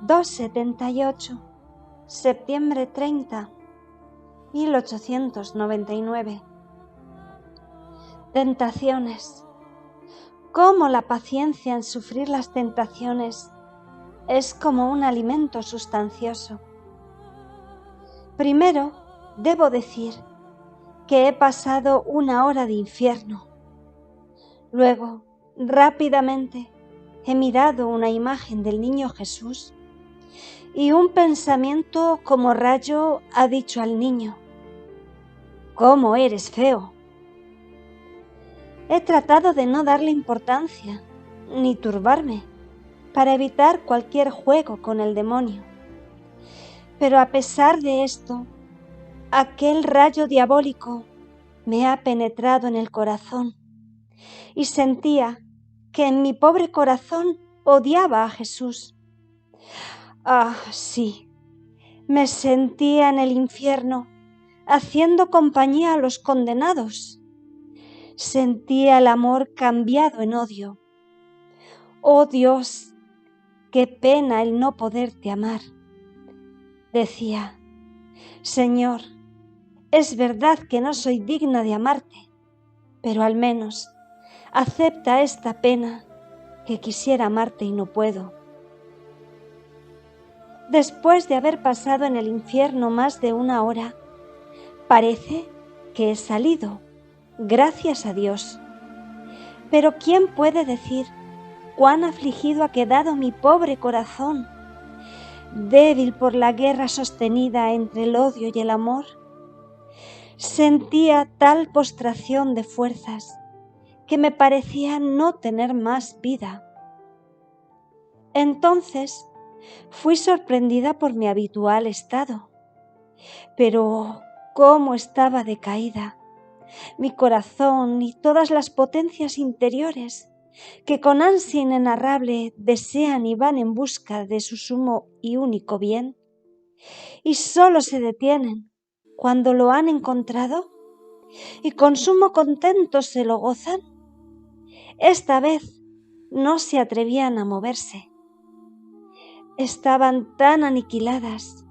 278, septiembre 30, 1899. Tentaciones. Cómo la paciencia en sufrir las tentaciones es como un alimento sustancioso. Primero, debo decir que he pasado una hora de infierno. Luego, rápidamente, he mirado una imagen del niño Jesús y un pensamiento como rayo ha dicho al niño: «¿Cómo eres feo?». He tratado de no darle importancia ni turbarme para evitar cualquier juego con el demonio. Pero a pesar de esto, aquel rayo diabólico me ha penetrado en el corazón y sentía que en mi pobre corazón odiaba a Jesús. Ah, sí, me sentía en el infierno haciendo compañía a los condenados. Sentía el amor cambiado en odio. Oh Dios, qué pena el no poderte amar. Decía: Señor, es verdad que no soy digna de amarte, pero al menos acepta esta pena, que quisiera amarte y no puedo. Después de haber pasado en el infierno más de una hora, parece que he salido, gracias a Dios. Pero ¿quién puede decir cuán afligido ha quedado mi pobre corazón, débil por la guerra sostenida entre el odio y el amor? Sentía tal postración de fuerzas que me parecía no tener más vida. Entonces fui sorprendida por mi habitual estado, pero cómo estaba decaída mi corazón y todas las potencias interiores que con ansia inenarrable desean y van en busca de su sumo y único bien, y solo se detienen cuando lo han encontrado y con sumo contento se lo gozan. Esta vez no se atrevían a moverse. Estaban tan aniquiladas,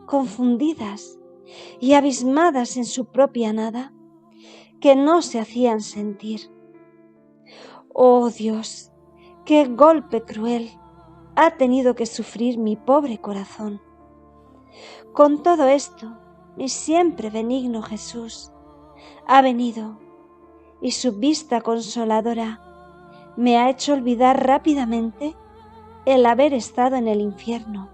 confundidas y abismadas en su propia nada, que no se hacían sentir. Oh Dios, qué golpe cruel ha tenido que sufrir mi pobre corazón. Con todo esto, mi siempre benigno Jesús ha venido y su vista consoladora me ha hecho olvidar rápidamente el haber estado en el infierno,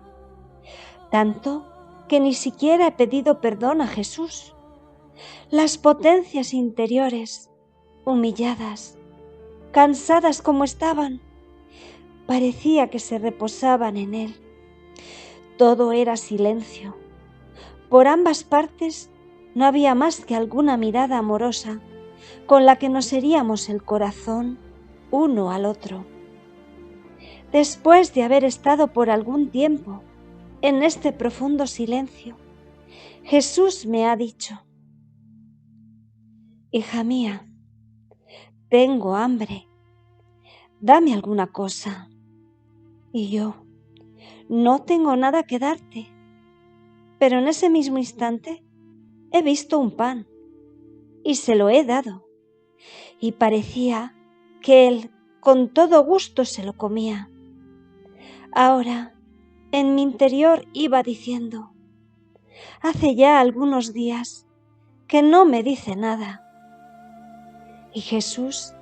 tanto que ni siquiera he pedido perdón a Jesús. Las potencias interiores, humilladas, cansadas como estaban, parecía que se reposaban en él. Todo era silencio. Por ambas partes no había más que alguna mirada amorosa con la que nos heríamos el corazón uno al otro. Después de haber estado por algún tiempo en este profundo silencio, Jesús me ha dicho: «Hija mía, tengo hambre, dame alguna cosa». Y yo: «No tengo nada que darte». Pero en ese mismo instante he visto un pan y se lo he dado, y parecía que él con todo gusto se lo comía. Ahora, en mi interior iba diciendo: «Hace ya algunos días que no me dice nada». Y Jesús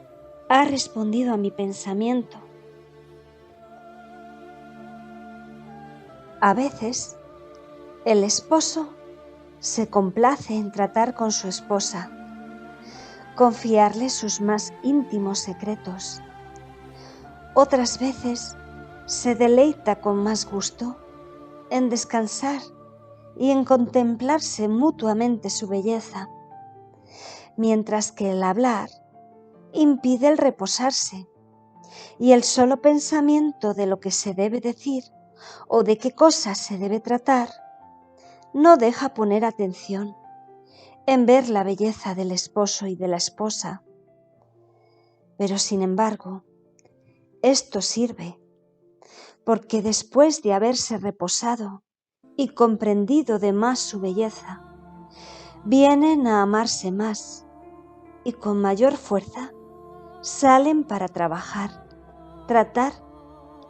ha respondido a mi pensamiento. A veces, el esposo se complace en tratar con su esposa, confiarle sus más íntimos secretos. Otras veces se deleita con más gusto en descansar y en contemplarse mutuamente su belleza, mientras que el hablar impide el reposarse y el solo pensamiento de lo que se debe decir o de qué cosas se debe tratar, no deja poner atención en ver la belleza del esposo y de la esposa. Pero sin embargo, esto sirve porque después de haberse reposado y comprendido de más su belleza, vienen a amarse más y con mayor fuerza salen para trabajar, tratar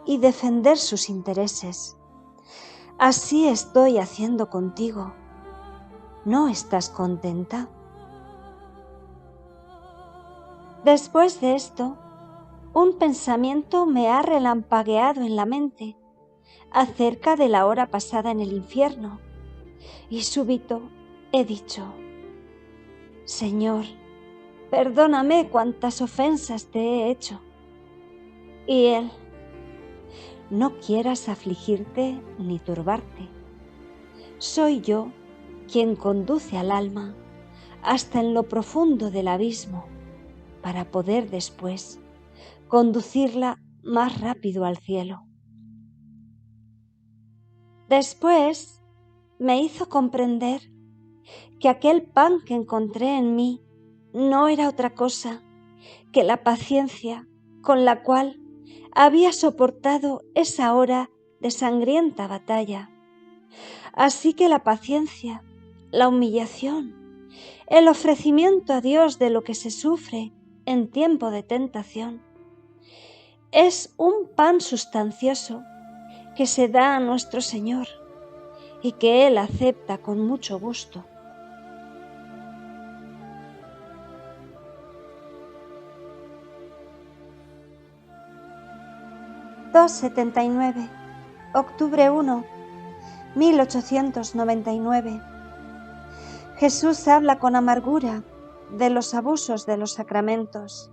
y defender sus intereses. Así estoy haciendo contigo. ¿No estás contenta? Después de esto, un pensamiento me ha relampagueado en la mente acerca de la hora pasada en el infierno, y súbito he dicho: Señor, perdóname cuántas ofensas te he hecho. Y Él: no quieras afligirte ni turbarte. Soy yo quien conduce al alma hasta en lo profundo del abismo para poder después conducirla más rápido al cielo. Después me hizo comprender que aquel pan que encontré en mí no era otra cosa que la paciencia con la cual había soportado esa hora de sangrienta batalla. Así que la paciencia, la humillación, el ofrecimiento a Dios de lo que se sufre en tiempo de tentación, es un pan sustancioso que se da a nuestro Señor y que Él acepta con mucho gusto. ...279... octubre 1, 1899. Jesús habla con amargura de los abusos de los sacramentos.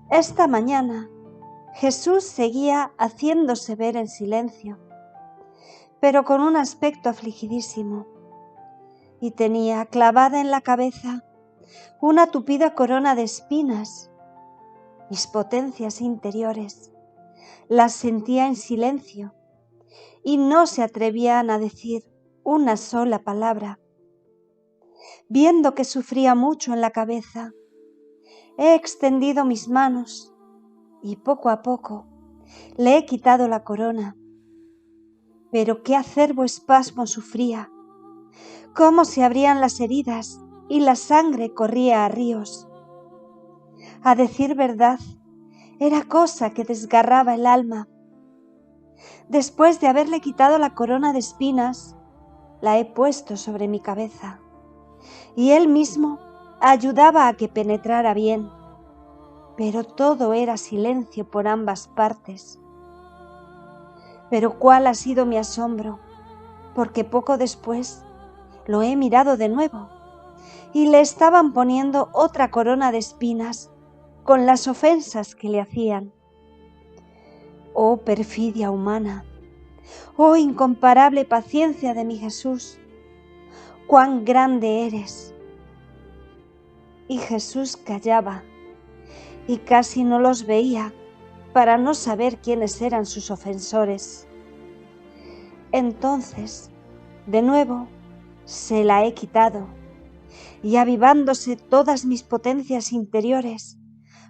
Esta mañana Jesús seguía haciéndose ver en silencio, pero con un aspecto afligidísimo, y tenía clavada en la cabeza una tupida corona de espinas. Mis potencias interiores las sentía en silencio y no se atrevían a decir una sola palabra. Viendo que sufría mucho en la cabeza, he extendido mis manos y poco a poco le he quitado la corona. Pero qué acerbo espasmo sufría, cómo se abrían las heridas y la sangre corría a ríos. A decir verdad, era cosa que desgarraba el alma. Después de haberle quitado la corona de espinas, la he puesto sobre mi cabeza, y él mismo ayudaba a que penetrara bien, pero todo era silencio por ambas partes. Pero cuál ha sido mi asombro, porque poco después lo he mirado de nuevo, y le estaban poniendo otra corona de espinas con las ofensas que le hacían. Oh perfidia humana, oh incomparable paciencia de mi Jesús, cuán grande eres. Y Jesús callaba y casi no los veía para no saber quiénes eran sus ofensores. Entonces, de nuevo, se la he quitado, y avivándose todas mis potencias interiores,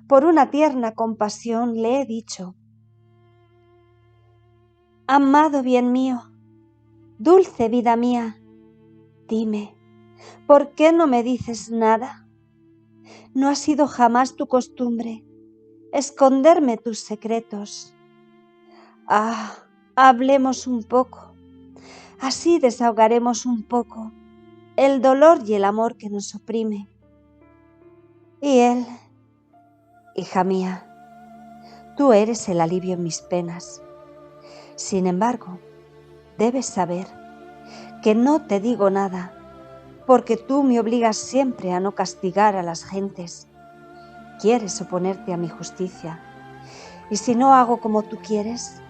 por una tierna compasión le he dicho: amado bien mío, dulce vida mía, dime, ¿por qué no me dices nada? No ha sido jamás tu costumbre esconderme tus secretos. Ah, hablemos un poco, así desahogaremos un poco el dolor y el amor que nos oprime. Y él: hija mía, tú eres el alivio en mis penas. Sin embargo, debes saber que no te digo nada, porque tú me obligas siempre a no castigar a las gentes. Quieres oponerte a mi justicia, y si no hago como tú quieres,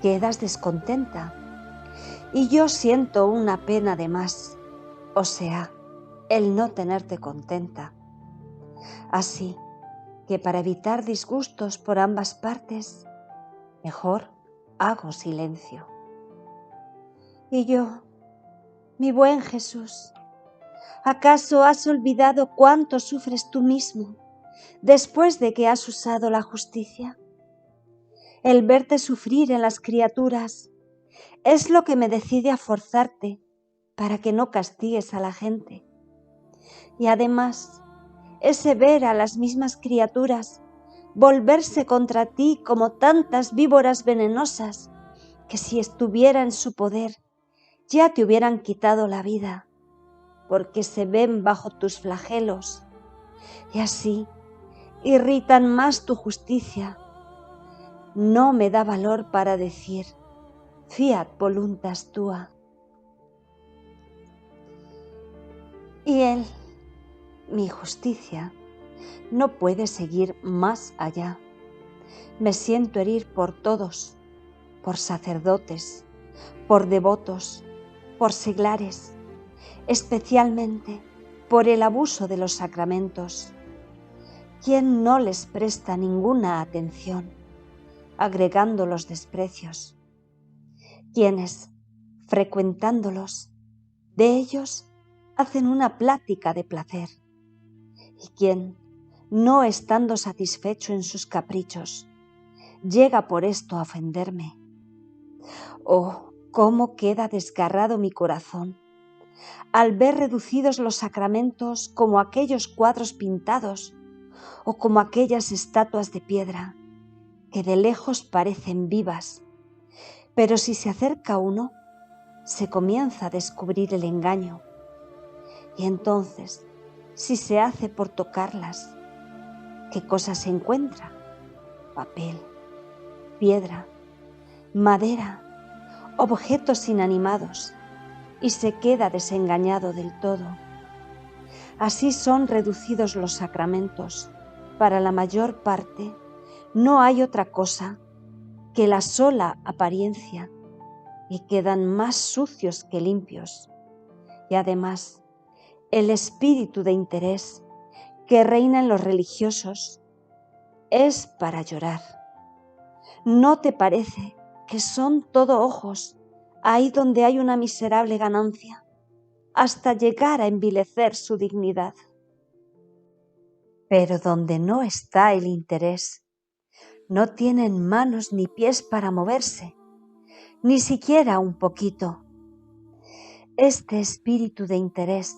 quedas descontenta. Y yo siento una pena de más, o sea, el no tenerte contenta. Así que para evitar disgustos por ambas partes, mejor hago silencio. Y yo, mi buen Jesús, ¿acaso has olvidado cuánto sufres tú mismo después de que has usado la justicia? El verte sufrir en las criaturas es lo que me decide a forzarte para que no castigues a la gente. Y además, ese ver a las mismas criaturas volverse contra ti como tantas víboras venenosas que si estuviera en su poder ya te hubieran quitado la vida, porque se ven bajo tus flagelos y así irritan más tu justicia. No me da valor para decir fiat voluntas tua. Y él, mi justicia, no puede seguir más allá. Me siento herir por todos, por sacerdotes, por devotos, por seglares, especialmente por el abuso de los sacramentos. ¿Quién no les presta ninguna atención, agregando los desprecios? Quienes, frecuentándolos, de ellos hacen una plática de placer. Y quien, no estando satisfecho en sus caprichos, llega por esto a ofenderme. Oh, cómo queda desgarrado mi corazón al ver reducidos los sacramentos como aquellos cuadros pintados o como aquellas estatuas de piedra que de lejos parecen vivas, pero si se acerca uno, se comienza a descubrir el engaño. Y entonces, si se hace por tocarlas, ¿qué cosa se encuentra? Papel, piedra, madera, objetos inanimados, y se queda desengañado del todo. Así son reducidos los sacramentos. Para la mayor parte no hay otra cosa que la sola apariencia y quedan más sucios que limpios. Y además, el espíritu de interés que reina en los religiosos es para llorar. ¿No te parece que son todo ojos ahí donde hay una miserable ganancia, hasta llegar a envilecer su dignidad? Pero donde no está el interés, no tienen manos ni pies para moverse, ni siquiera un poquito. Este espíritu de interés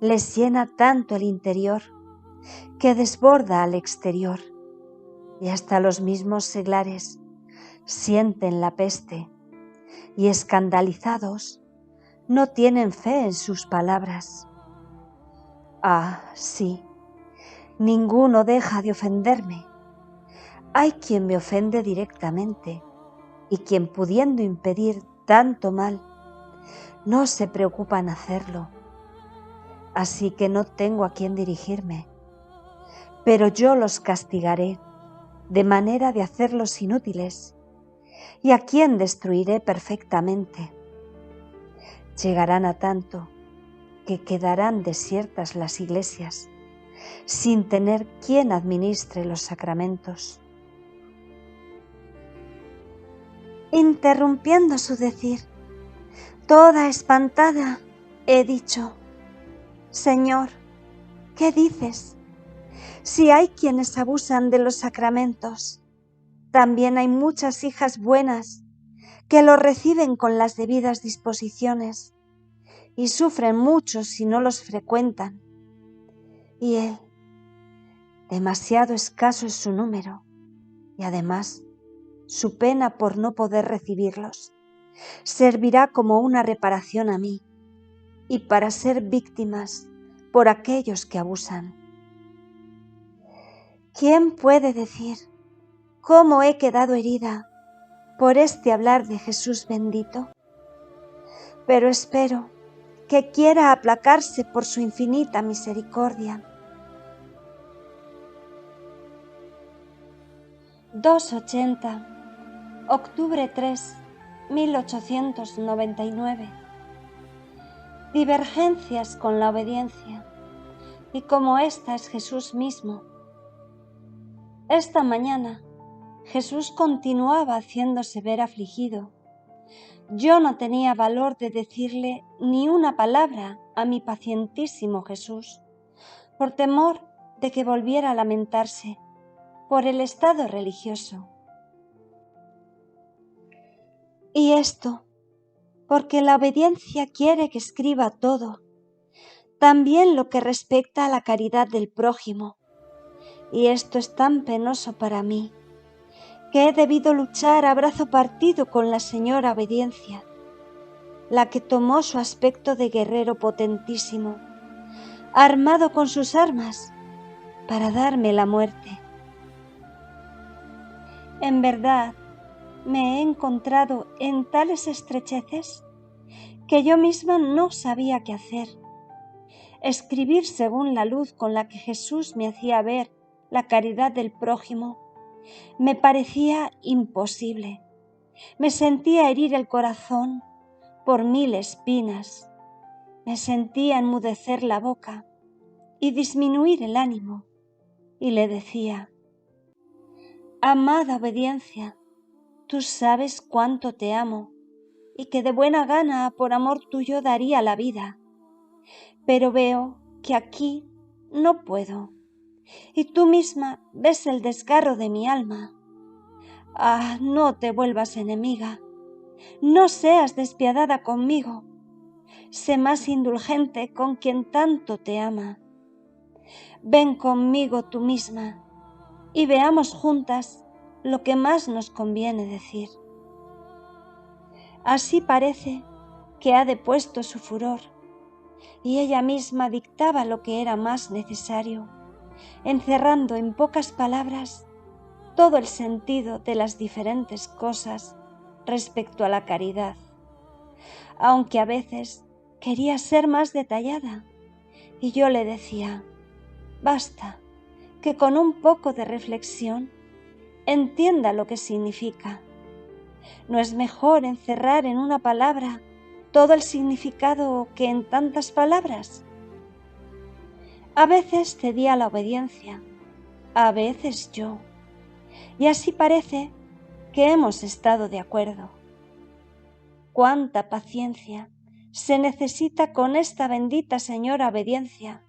les llena tanto el interior que desborda al exterior, y hasta los mismos seglares sienten la peste y, escandalizados, no tienen fe en sus palabras. Ah, sí, ninguno deja de ofenderme. Hay quien me ofende directamente y quien, pudiendo impedir tanto mal, no se preocupa en hacerlo. Así que no tengo a quién dirigirme, pero yo los castigaré de manera de hacerlos inútiles, y a quien destruiré perfectamente. Llegarán a tanto que quedarán desiertas las iglesias, sin tener quien administre los sacramentos. Interrumpiendo su decir, toda espantada, he dicho: Señor, ¿qué dices? Si hay quienes abusan de los sacramentos, también hay muchas hijas buenas que los reciben con las debidas disposiciones y sufren mucho si no los frecuentan. Y él, demasiado escaso es su número, y además su pena por no poder recibirlos servirá como una reparación a mí y para ser víctimas por aquellos que abusan. ¿Quién puede decir cómo he quedado herida por este hablar de Jesús bendito? Pero espero que quiera aplacarse por su infinita misericordia. 280, octubre 3, 1899. Divergencias con la obediencia, y como esta es Jesús mismo. Esta mañana Jesús continuaba haciéndose ver afligido. Yo no tenía valor de decirle ni una palabra a mi pacientísimo Jesús, por temor de que volviera a lamentarse por el estado religioso. Y esto, porque la obediencia quiere que escriba todo, también lo que respecta a la caridad del prójimo. Y esto es tan penoso para mí, que he debido luchar a brazo partido con la señora obediencia, la que tomó su aspecto de guerrero potentísimo, armado con sus armas, para darme la muerte. En verdad, me he encontrado en tales estrecheces que yo misma no sabía qué hacer. Escribir según la luz con la que Jesús me hacía ver la caridad del prójimo me parecía imposible. Me sentía herir el corazón por 1000 espinas. Me sentía enmudecer la boca y disminuir el ánimo. Y le decía: amada obediencia, tú sabes cuánto te amo y que de buena gana por amor tuyo daría la vida. Pero veo que aquí no puedo, y tú misma ves el desgarro de mi alma. Ah, no te vuelvas enemiga, no seas despiadada conmigo, sé más indulgente con quien tanto te ama. Ven conmigo tú misma y veamos juntas lo que más nos conviene decir. Así parece que ha depuesto su furor, y ella misma dictaba lo que era más necesario, encerrando en pocas palabras todo el sentido de las diferentes cosas respecto a la caridad, aunque a veces quería ser más detallada, y yo le decía: basta, que con un poco de reflexión entienda lo que significa. ¿No es mejor encerrar en una palabra todo el significado que en tantas palabras? A veces cedía a la obediencia, a veces yo, y así parece que hemos estado de acuerdo. Cuánta paciencia se necesita con esta bendita señora obediencia,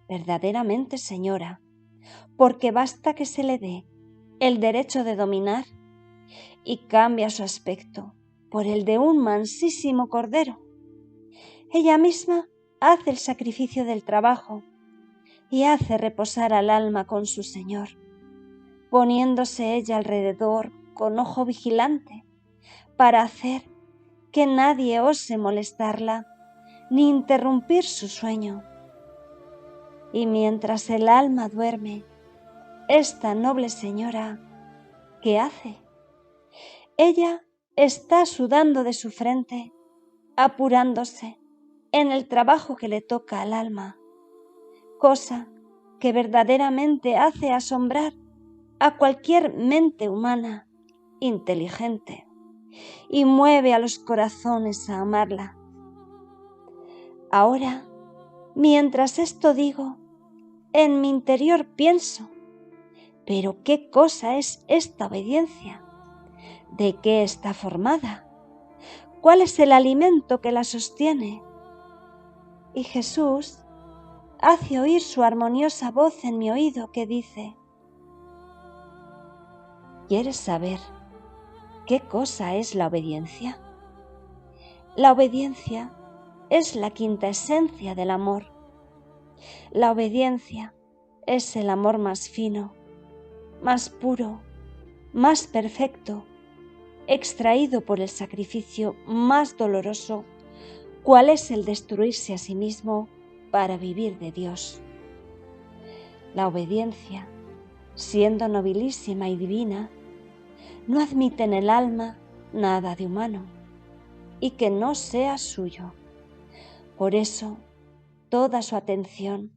verdaderamente señora, porque basta que se le dé el derecho de dominar y cambia su aspecto por el de un mansísimo cordero. Ella misma hace el sacrificio del trabajo y hace reposar al alma con su Señor, poniéndose ella alrededor con ojo vigilante para hacer que nadie ose molestarla ni interrumpir su sueño. Y mientras el alma duerme, esta noble señora, ¿qué hace? Ella está sudando de su frente, apurándose en el trabajo que le toca al alma, cosa que verdaderamente hace asombrar a cualquier mente humana inteligente y mueve a los corazones a amarla. Ahora, mientras esto digo, en mi interior pienso: ¿pero qué cosa es esta obediencia? ¿De qué está formada? ¿Cuál es el alimento que la sostiene? Y Jesús hace oír su armoniosa voz en mi oído que dice: ¿quieres saber qué cosa es la obediencia? La obediencia es la quinta esencia del amor. La obediencia es el amor más fino, más puro, más perfecto, extraído por el sacrificio más doloroso, cual es el destruirse a sí mismo para vivir de Dios. La obediencia, siendo nobilísima y divina, no admite en el alma nada de humano y que no sea suyo. Por eso, toda su atención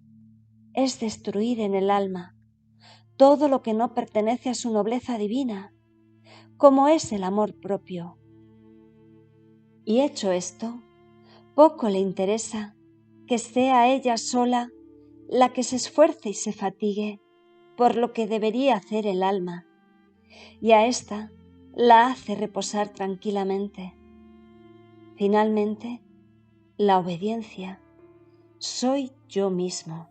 es destruir en el alma todo lo que no pertenece a su nobleza divina, como es el amor propio. Y hecho esto, poco le interesa que sea ella sola la que se esfuerce y se fatigue por lo que debería hacer el alma, y a ésta la hace reposar tranquilamente. Finalmente, la obediencia soy yo mismo.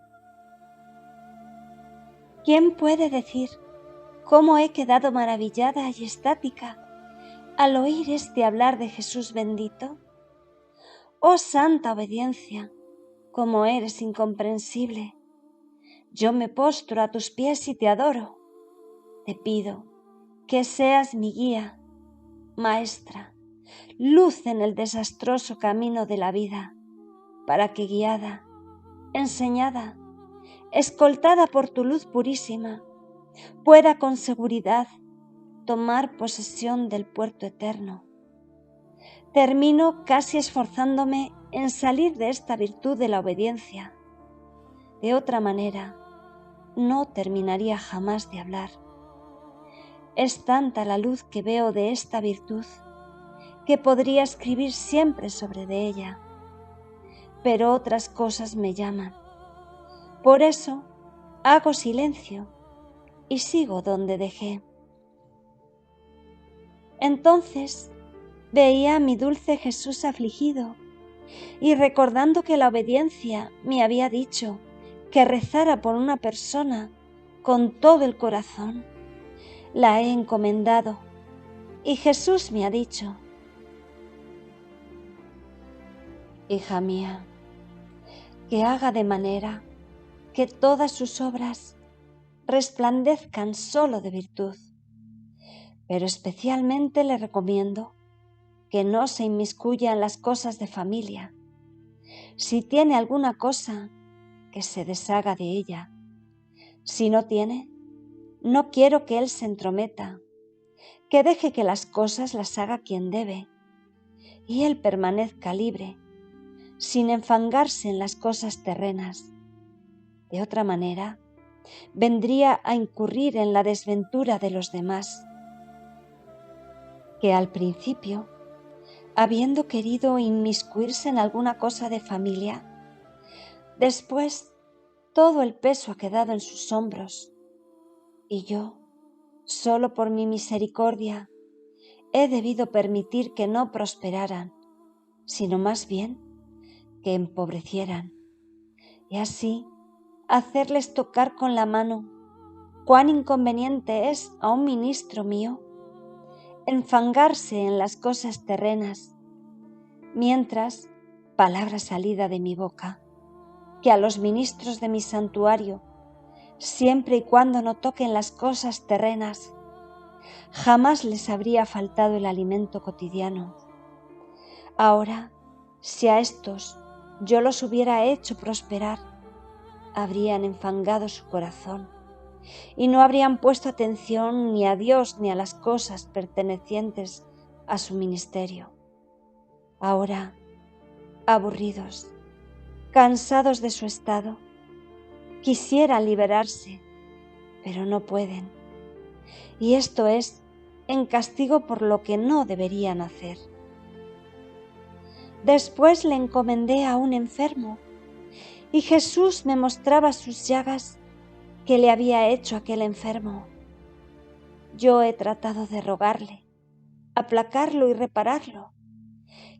¿Quién puede decir cómo he quedado maravillada y estática al oír este hablar de Jesús bendito? Oh santa obediencia, cómo eres incomprensible. Yo me postro a tus pies y te adoro. Te pido que seas mi guía, maestra, luz en el desastroso camino de la vida, para que guiada, enseñada, escoltada por tu luz purísima, pueda con seguridad tomar posesión del puerto eterno. Termino casi esforzándome en salir de esta virtud de la obediencia. De otra manera, no terminaría jamás de hablar. Es tanta la luz que veo de esta virtud que podría escribir siempre sobre de ella, pero otras cosas me llaman. Por eso hago silencio y sigo donde dejé. Entonces veía a mi dulce Jesús afligido y recordando que la obediencia me había dicho que rezara por una persona con todo el corazón, la he encomendado y Jesús me ha dicho: hija mía, que haga de manera que todas sus obras resplandezcan solo de virtud, pero especialmente le recomiendo que no se inmiscuya en las cosas de familia. Si tiene alguna cosa, que se deshaga de ella. Si no tiene, no quiero que él se entrometa, que deje que las cosas las haga quien debe, y él permanezca libre, sin enfangarse en las cosas terrenas. De otra manera, vendría a incurrir en la desventura de los demás, que al principio, habiendo querido inmiscuirse en alguna cosa de familia, después todo el peso ha quedado en sus hombros, y yo, solo por mi misericordia, he debido permitir que no prosperaran, sino más bien que empobrecieran, y así hacerles tocar con la mano cuán inconveniente es a un ministro mío enfangarse en las cosas terrenas, mientras, palabra salida de mi boca, que a los ministros de mi santuario, siempre y cuando no toquen las cosas terrenas, jamás les habría faltado el alimento cotidiano. Ahora, si a estos yo los hubiera hecho prosperar, habrían enfangado su corazón y no habrían puesto atención ni a Dios ni a las cosas pertenecientes a su ministerio. Ahora, aburridos, cansados de su estado, quisieran liberarse, pero no pueden. Y esto es en castigo por lo que no deberían hacer. Después le encomendé a un enfermo, y Jesús me mostraba sus llagas que le había hecho aquel enfermo. Yo he tratado de rogarle, aplacarlo y repararlo,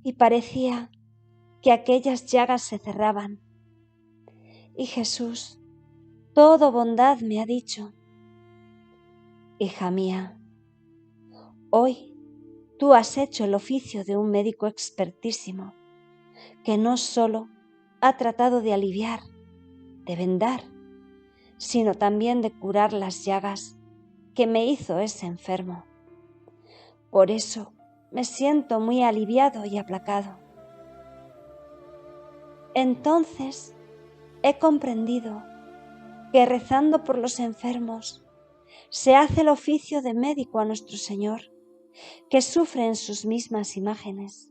y parecía que aquellas llagas se cerraban. Y Jesús, todo bondad, me ha dicho: hija mía, hoy tú has hecho el oficio de un médico expertísimo, que no solo ha tratado de aliviar, de vendar, sino también de curar las llagas que me hizo ese enfermo. Por eso me siento muy aliviado y aplacado. Entonces he comprendido que rezando por los enfermos se hace el oficio de médico a nuestro Señor, que sufre en sus mismas imágenes.